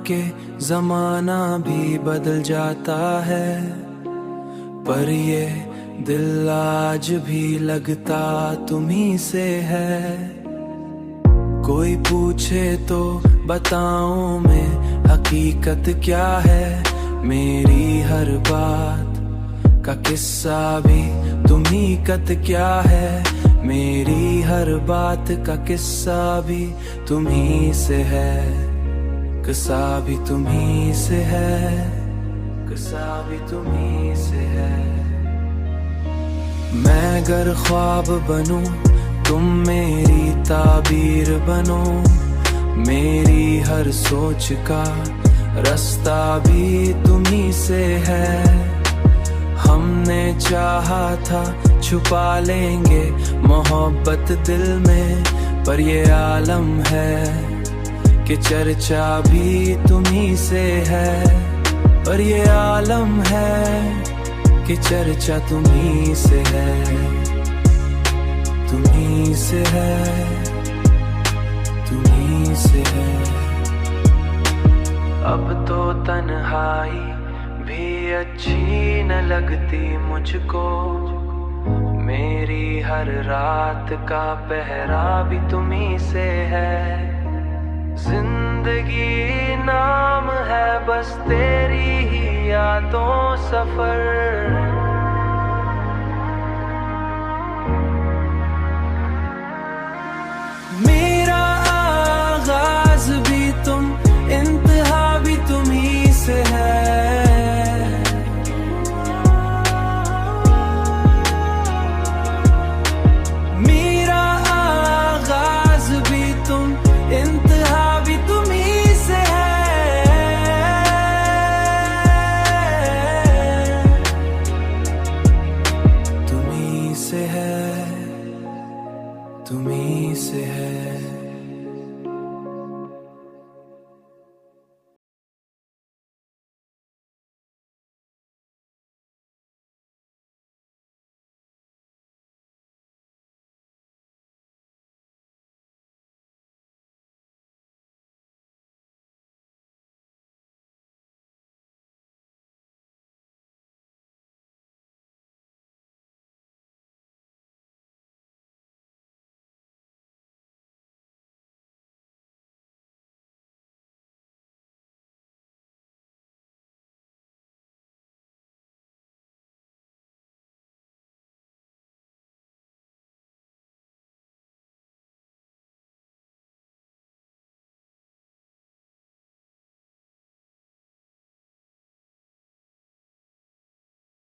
के जमाना भी बदल जाता है, पर ये दिल आज भी लगता तुम्ही से है। कोई पूछे तो बताऊं मैं हकीकत क्या है, मेरी हर बात का किस्सा भी तुम्ही कत क्या है, मेरी हर बात का किस्सा भी तुम्ही से है, किस्सा भी तुम्ही से है, किस्सा भी तुम्ही से है। मैं अगर ख्वाब बनूं तुम मेरी ताबीर बनो, मेरी हर सोच का रास्ता भी तुम्ही से है। हमने चाहा था छुपा लेंगे मोहब्बत दिल में, पर ये आलम है कि चर्चा भी तुम्ही से है, पर ये आलम है कि चर्चा तुम्ही से है, तुम्ही से है, तुम्ही से है। अब तो तन्हाई भी अच्छी न लगती मुझको, मेरी हर रात का पहरा भी तुम्ही से है। जिंदगी नाम है बस तेरी ही यादों सफर, मेरा आगाज भी तुम, इंतहा भी तुम्ही से है। मेरा आगाज भी तुम, इंतहा भी तुम्ही से है। तुम्ही से है, तुम्ही से है।